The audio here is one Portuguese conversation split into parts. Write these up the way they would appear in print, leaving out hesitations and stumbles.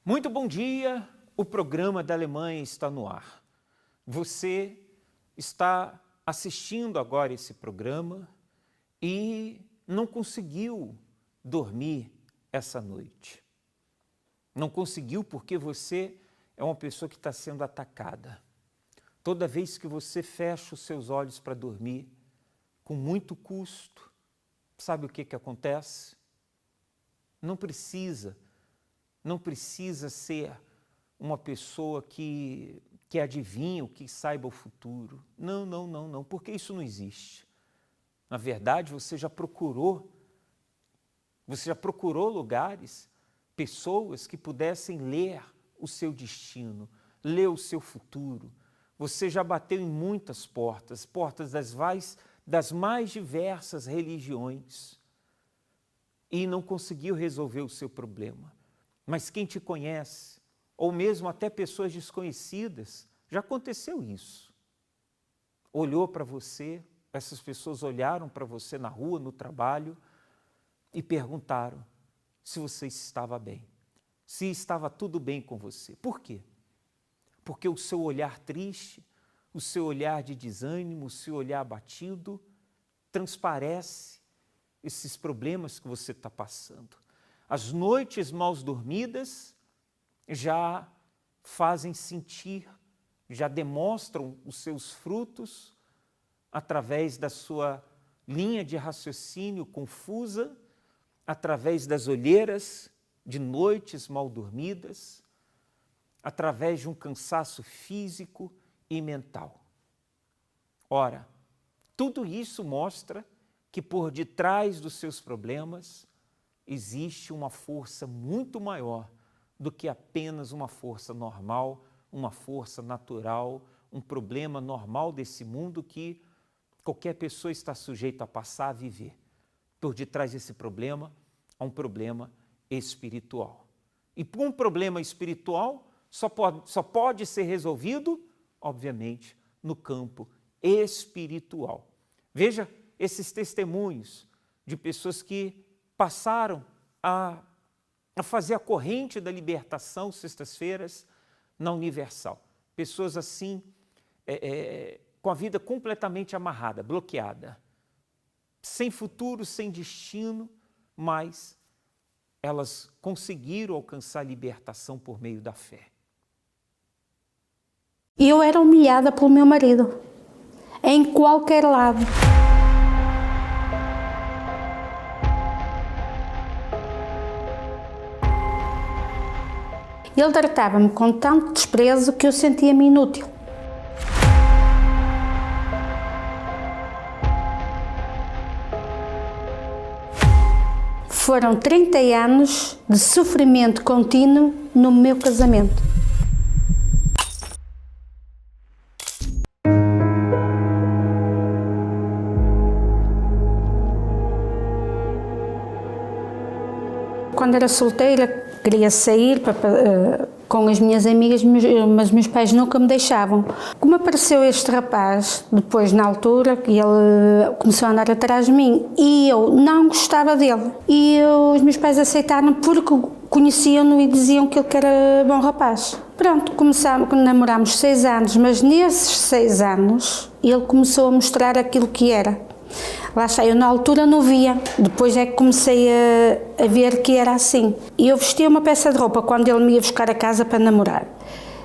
Muito bom dia, o programa da Alemanha está no ar. Você está assistindo agora esse programa e não conseguiu dormir essa noite. Não conseguiu porque você é uma pessoa que está sendo atacada. Toda vez que você fecha os seus olhos para dormir, com muito custo, sabe o que acontece? Não precisa ser uma pessoa que adivinha o que saiba o futuro. Não, porque isso não existe. Na verdade, você já procurou lugares, pessoas que pudessem ler o seu destino, ler o seu futuro. Você já bateu em muitas portas das mais diversas religiões e não conseguiu resolver o seu problema. Mas quem te conhece, ou mesmo até pessoas desconhecidas, já aconteceu isso. Olhou para você, essas pessoas olharam para você na rua, no trabalho, e perguntaram se você estava bem, se estava tudo bem com você. Por quê? Porque o seu olhar triste, o seu olhar de desânimo, o seu olhar abatido, transparece esses problemas que você está passando. As noites mal dormidas já fazem sentir, já demonstram os seus frutos através da sua linha de raciocínio confusa, através das olheiras de noites mal dormidas, através de um cansaço físico e mental. Ora, tudo isso mostra que por detrás dos seus problemas existe uma força muito maior do que apenas uma força normal, uma força natural, um problema normal desse mundo que qualquer pessoa está sujeita a passar a viver. Por detrás desse problema, há um problema espiritual. E por um problema espiritual, só pode ser resolvido, obviamente, no campo espiritual. Veja esses testemunhos de pessoas que passaram a fazer a corrente da libertação sextas-feiras na Universal. Pessoas assim, com a vida completamente amarrada, bloqueada, sem futuro, sem destino, mas elas conseguiram alcançar a libertação por meio da fé. Eu era humilhada pelo meu marido, em qualquer lado. Ele tratava-me com tanto desprezo que eu sentia-me inútil. Foram 30 anos de sofrimento contínuo no meu casamento. Quando era solteira, queria sair com as minhas amigas, mas meus pais nunca me deixavam. Como apareceu este rapaz, depois na altura, que ele começou a andar atrás de mim e eu não gostava dele. E os meus pais aceitaram porque conheciam-no e diziam que ele era bom rapaz. Pronto, namorámos 6 anos, mas nesses 6 anos ele começou a mostrar aquilo que era. Lá está, eu na altura não via, depois é que comecei a ver que era assim. E eu vestia uma peça de roupa quando ele me ia buscar a casa para namorar.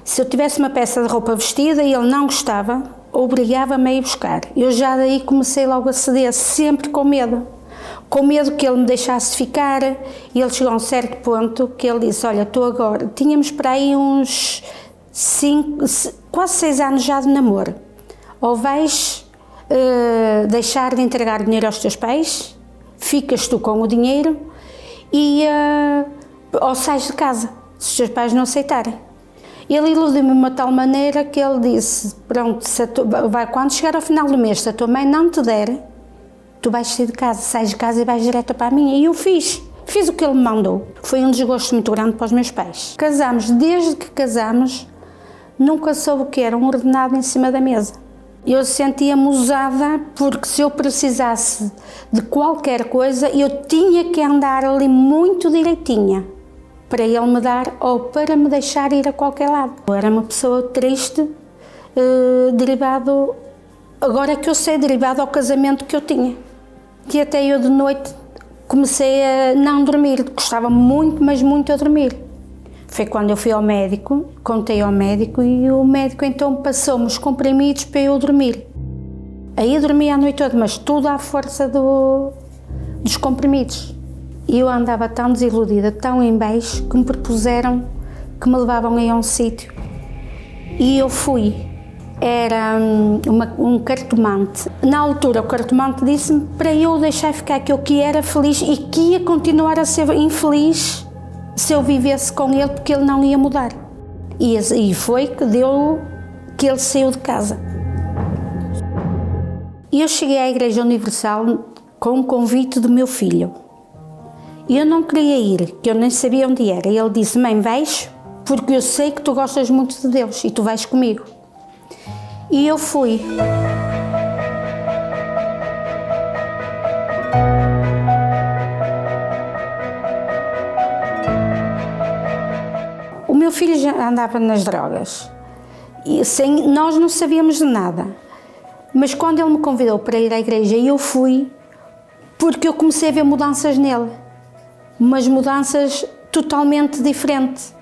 Se eu tivesse uma peça de roupa vestida e ele não gostava, obrigava-me a ir buscar. Eu já daí comecei logo a ceder, sempre com medo que ele me deixasse ficar. E ele chegou a um certo ponto que ele disse, olha, tu agora, tínhamos para aí uns quase 6 anos já de namoro, ou vais deixar de entregar dinheiro aos teus pais, ficas tu com o dinheiro ou sais de casa, se os teus pais não aceitarem. Ele iludiu-me de uma tal maneira que ele disse, pronto, quando chegar ao final do mês, se a tua mãe não te der, tu vais sair de casa, sais de casa e vais direto para a minha. E eu fiz o que ele me mandou. Foi um desgosto muito grande para os meus pais. Desde que casamos, nunca soube o que era um ordenado em cima da mesa. Eu sentia-me usada porque se eu precisasse de qualquer coisa, eu tinha que andar ali muito direitinha. para ele me dar ou para me deixar ir a qualquer lado. Eu era uma pessoa triste, derivado, agora que eu sei, derivado ao casamento que eu tinha. Que até eu de noite comecei a não dormir, gostava muito, mas muito a dormir. Foi quando eu fui ao médico, contei ao médico e o médico então passou-me os comprimidos para eu dormir. Aí eu dormia a noite toda, mas tudo à força dos comprimidos. E eu andava tão desiludida, tão em baixo, que me propuseram que me levavam aí a um sítio. E eu fui. Era um cartomante. Na altura, o cartomante disse-me para eu deixar ficar, que eu que era feliz e que ia continuar a ser infeliz se eu vivesse com ele, porque ele não ia mudar. E foi que ele saiu de casa. E eu cheguei à Igreja Universal com um convite do meu filho. E eu não queria ir, que eu nem sabia onde era. E ele disse: mãe, vais? Porque eu sei que tu gostas muito de Deus e tu vais comigo. E eu fui. O meu filho já andava nas drogas. E nós não sabíamos de nada. Mas quando ele me convidou para ir à igreja, eu fui, porque eu comecei a ver mudanças nele. Umas mudanças totalmente diferentes.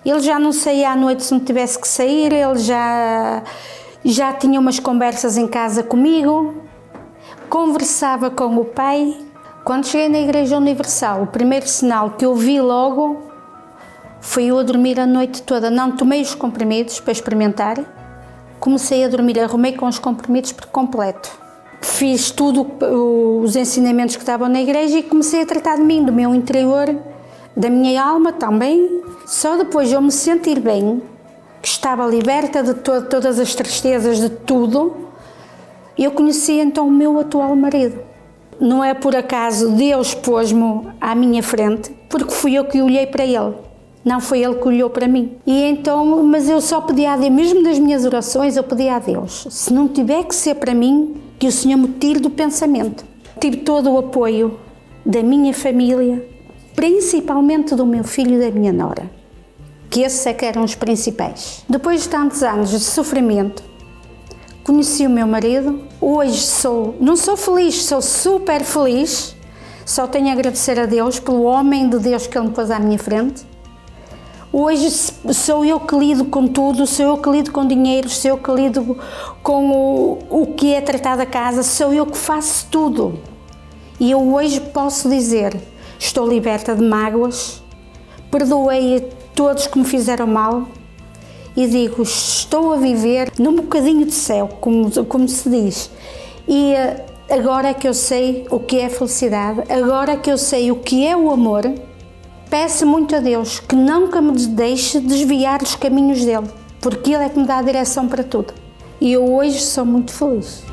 Ele já não saía à noite se não tivesse que sair, ele já tinha umas conversas em casa comigo, conversava com o pai. Quando cheguei na Igreja Universal, o primeiro sinal que eu vi logo foi eu a dormir a noite toda. Não tomei os comprimidos para experimentar, comecei a dormir, arrumei com os comprimidos por completo. Fiz tudo, os ensinamentos que estavam na igreja e comecei a tratar de mim, do meu interior, da minha alma também. Só depois de eu me sentir bem, que estava liberta de todas as tristezas, de tudo, eu conheci então o meu atual marido. Não é por acaso Deus pôs-me à minha frente, porque fui eu que olhei para ele. Não foi ele que olhou para mim. E então, mas eu só pedia a Deus, mesmo nas minhas orações, eu pedia a Deus, se não tiver que ser para mim, que o Senhor me tire do pensamento. Tive todo o apoio da minha família, principalmente do meu filho e da minha nora, que esses é que eram os principais. Depois de tantos anos de sofrimento, conheci o meu marido. Hoje não sou feliz, sou super feliz. Só tenho a agradecer a Deus pelo homem de Deus que Ele me pôs à minha frente. Hoje sou eu que lido com tudo, sou eu que lido com dinheiro, sou eu que lido com o que é tratar da casa, sou eu que faço tudo. E eu hoje posso dizer, estou liberta de mágoas, perdoei a todos que me fizeram mal e digo, estou a viver num bocadinho de céu, como se diz. E agora é que eu sei o que é felicidade, agora é que eu sei o que é o amor. Peço muito a Deus que nunca me deixe desviar dos caminhos dele, porque Ele é que me dá a direção para tudo. E eu hoje sou muito feliz.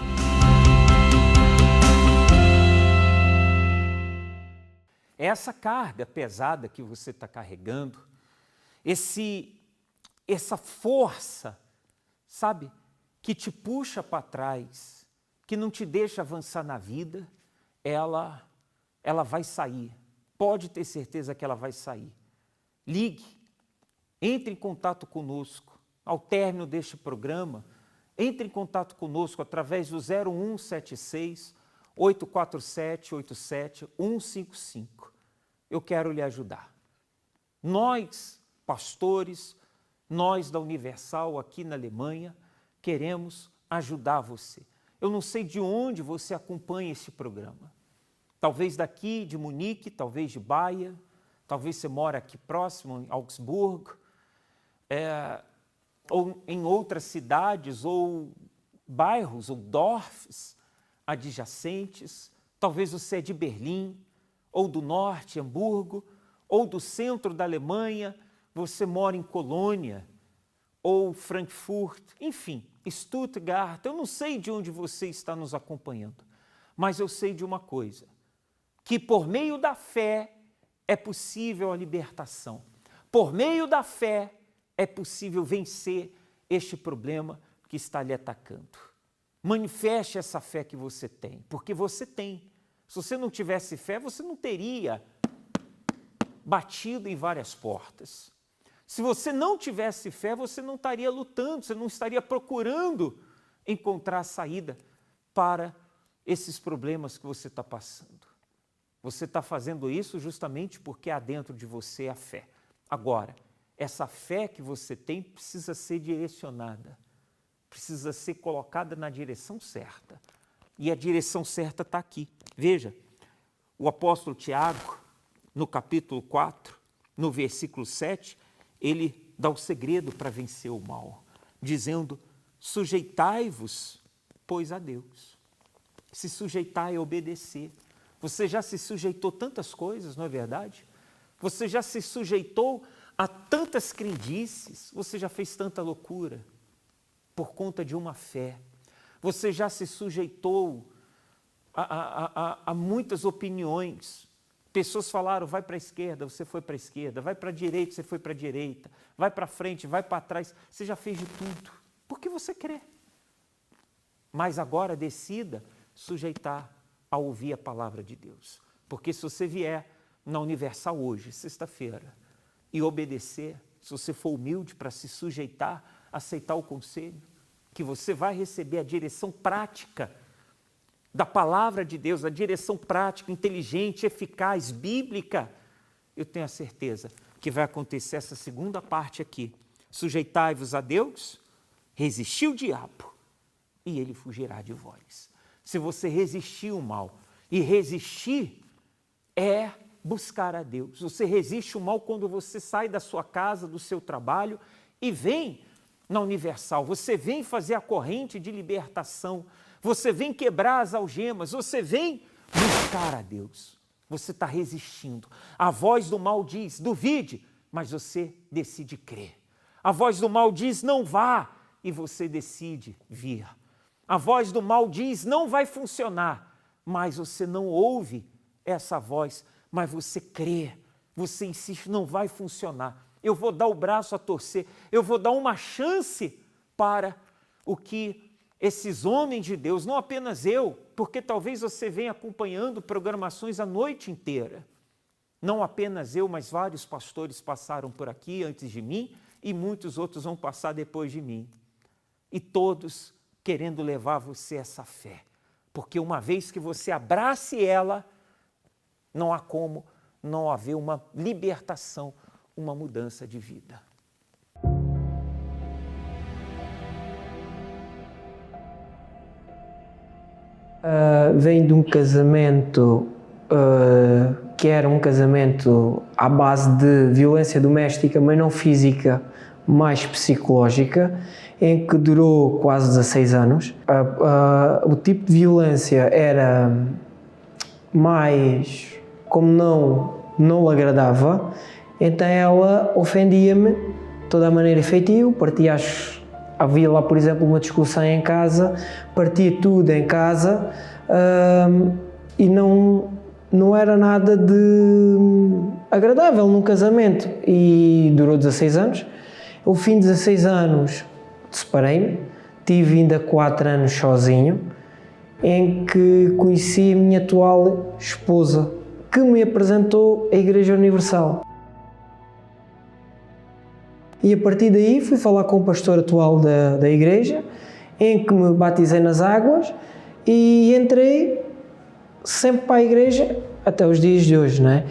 Essa carga pesada que você está carregando, essa força, sabe, que te puxa para trás, que não te deixa avançar na vida, ela vai sair. Pode ter certeza que ela vai sair. Ligue, entre em contato conosco. Ao término deste programa, entre em contato conosco através do 0176 847 87155. Eu quero lhe ajudar. Nós, pastores, nós da Universal aqui na Alemanha, queremos ajudar você. Eu não sei de onde você acompanha esse programa. Talvez daqui de Munique, talvez de Baia, talvez você mora aqui próximo, em Augsburgo, ou em outras cidades, ou bairros, ou dorfs adjacentes. Talvez você é de Berlim, ou do norte, Hamburgo, ou do centro da Alemanha, você mora em Colônia, ou Frankfurt, enfim, Stuttgart. Eu não sei de onde você está nos acompanhando, mas eu sei de uma coisa, que por meio da fé é possível a libertação. Por meio da fé é possível vencer este problema que está lhe atacando. Manifeste essa fé que você tem, porque você tem. Se você não tivesse fé, você não teria batido em várias portas. Se você não tivesse fé, você não estaria lutando, você não estaria procurando encontrar saída para esses problemas que você está passando. Você está fazendo isso justamente porque há dentro de você a fé. Agora, essa fé que você tem precisa ser direcionada, precisa ser colocada na direção certa. E a direção certa está aqui. Veja, o apóstolo Tiago, no capítulo 4, no versículo 7, ele dá o segredo para vencer o mal, dizendo: sujeitai-vos, pois, a Deus. Se sujeitar é obedecer. Você já se sujeitou tantas coisas, não é verdade? Você já se sujeitou a tantas crendices, você já fez tanta loucura por conta de uma fé. Você já se sujeitou a muitas opiniões. Pessoas falaram: vai para a esquerda, você foi para a esquerda, vai para a direita, você foi para a direita, vai para frente, vai para trás. Você já fez de tudo, porque você crê. Mas agora decida sujeitar a ouvir a palavra de Deus. Porque se você vier na Universal hoje, sexta-feira, e obedecer, se você for humilde para se sujeitar, aceitar o conselho, que você vai receber a direção prática da palavra de Deus, a direção prática, inteligente, eficaz, bíblica, eu tenho a certeza que vai acontecer essa segunda parte aqui. Sujeitai-vos a Deus, resistir o diabo, e ele fugirá de vós. Se você resistir o mal, e resistir é buscar a Deus. Você resiste o mal quando você sai da sua casa, do seu trabalho e vem na Universal. Você vem fazer a corrente de libertação. Você vem quebrar as algemas. Você vem buscar a Deus. Você está resistindo. A voz do mal diz: duvide, mas você decide crer. A voz do mal diz: não vá, e você decide vir. A voz do mal diz: não vai funcionar, mas você não ouve essa voz, mas você crê, você insiste: não vai funcionar. Eu vou dar o braço a torcer, eu vou dar uma chance para o que esses homens de Deus, não apenas eu, porque talvez você venha acompanhando programações a noite inteira. Não apenas eu, mas vários pastores passaram por aqui antes de mim e muitos outros vão passar depois de mim. E todos querendo levar você a essa fé, porque uma vez que você abrace ela, não há como não haver uma libertação, uma mudança de vida. Vem de um casamento que era um casamento à base de violência doméstica, mas não física, mais psicológica, em que durou quase 16 anos. O tipo de violência era mais, como não lhe agradava, então ela ofendia-me de toda a maneira feitio, havia lá, por exemplo, uma discussão em casa, partia tudo em casa e não era nada de agradável num casamento. E durou 16 anos. Ao fim de 16 anos separei-me, tive ainda 4 anos sozinho, em que conheci a minha atual esposa, que me apresentou a Igreja Universal. E a partir daí fui falar com o pastor atual da igreja, em que me batizei nas águas e entrei sempre para a igreja até os dias de hoje, não é?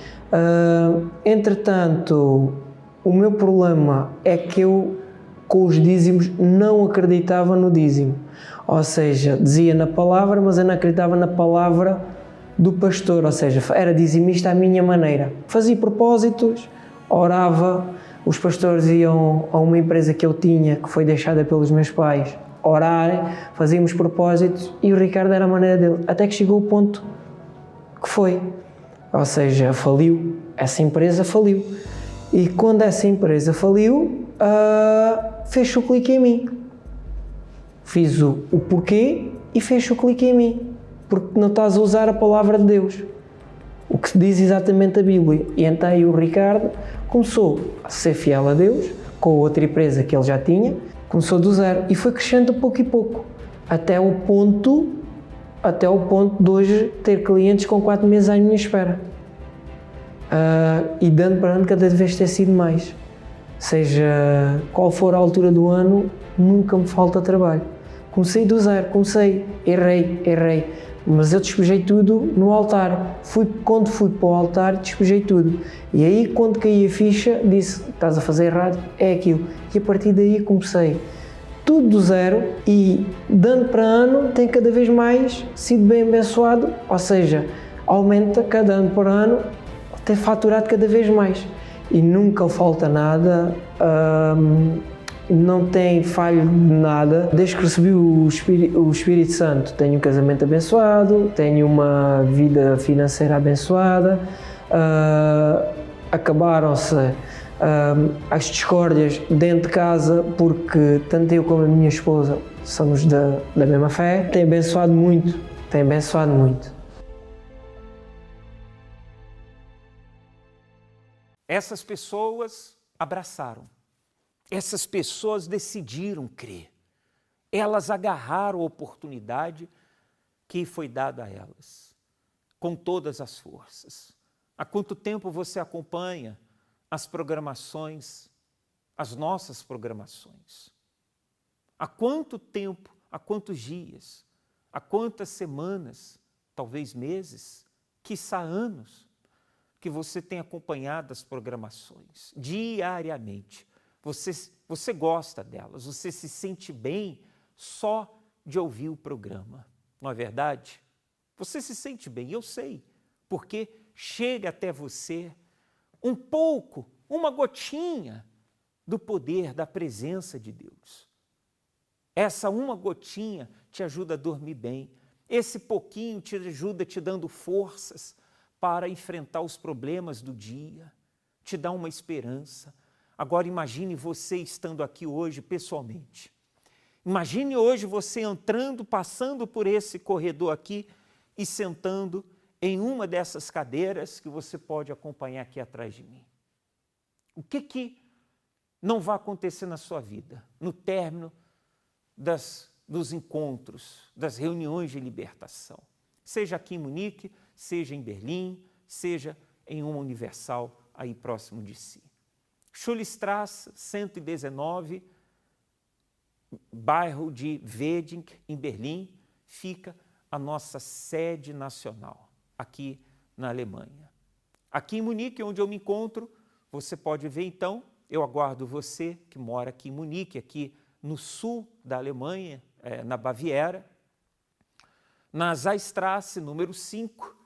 Entretanto, o meu problema é que eu, com os dízimos, não acreditava no dízimo. Ou seja, dizia na palavra, mas eu não acreditava na palavra do pastor, ou seja, era dizimista à minha maneira. Fazia propósitos, orava. Os pastores iam a uma empresa que eu tinha, que foi deixada pelos meus pais, orar, fazíamos propósitos e o Ricardo era a maneira dele. Até que chegou o ponto que foi. Ou seja, faliu. Essa empresa faliu. E quando essa empresa faliu, fez o clique em mim. Fiz o porquê e fez o clique em mim. Porque não estás a usar a palavra de Deus. O que diz exatamente a Bíblia. E então aí o Ricardo começou a ser fiel a Deus, com a outra empresa que ele já tinha, começou do zero e foi crescendo pouco e pouco, até o ponto de hoje ter clientes com 4 meses à minha espera. e de ano para ano cada vez tem sido mais. Seja qual for a altura do ano, nunca me falta trabalho. Comecei do zero, errei, mas eu despejei tudo no altar. Quando fui para o altar, despejei tudo. E aí, quando caí a ficha, disse, estás a fazer errado, é aquilo. E a partir daí comecei tudo do zero e, de ano para ano, tem cada vez mais sido bem abençoado, ou seja, aumenta cada ano por ano, tem faturado cada vez mais. E nunca falta nada, não tem falho de nada. Desde que recebi o Espírito Santo, tenho um casamento abençoado, tenho uma vida financeira abençoada, acabaram-se as discórdias dentro de casa, porque tanto eu como a minha esposa somos da mesma fé. Tem abençoado muito. Essas pessoas abraçaram, essas pessoas decidiram crer, elas agarraram a oportunidade que foi dada a elas, com todas as forças. Há quanto tempo você acompanha as programações, as nossas programações? Há quanto tempo, há quantos dias, há quantas semanas, talvez meses, quiçá anos, que você tem acompanhado as programações diariamente. Você gosta delas, você se sente bem só de ouvir o programa, não é verdade? Você se sente bem, eu sei, porque chega até você um pouco, uma gotinha do poder, da presença de Deus. Essa uma gotinha te ajuda a dormir bem, esse pouquinho te ajuda te dando forças para enfrentar os problemas do dia, te dá uma esperança. Agora imagine você estando aqui hoje pessoalmente. Imagine hoje você entrando, passando por esse corredor aqui e sentando em uma dessas cadeiras que você pode acompanhar aqui atrás de mim. O que não vai acontecer na sua vida, no término dos encontros, das reuniões de libertação? Seja aqui em Munique, seja em Berlim, seja em uma Universal aí próximo de si. Schulstrasse 119, bairro de Wedding, em Berlim, fica a nossa sede nacional, aqui na Alemanha. Aqui em Munique, onde eu me encontro, você pode ver então, eu aguardo você que mora aqui em Munique, aqui no sul da Alemanha, na Baviera, na Zaystrasse, número 5,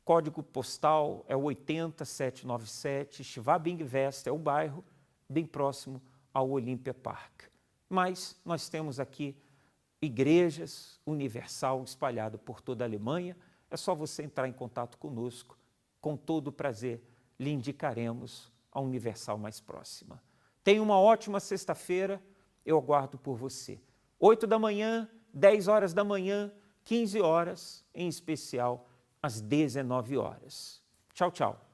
código postal é o 80797, Schwabing-West é o bairro, bem próximo ao Olympia Park. Mas nós temos aqui igrejas Universal espalhadas por toda a Alemanha. É só você entrar em contato conosco, com todo o prazer lhe indicaremos a Universal mais próxima. Tenha uma ótima sexta-feira, eu aguardo por você. 8 da manhã, 10 horas da manhã, 15 horas, em especial às 19 horas. Tchau, tchau.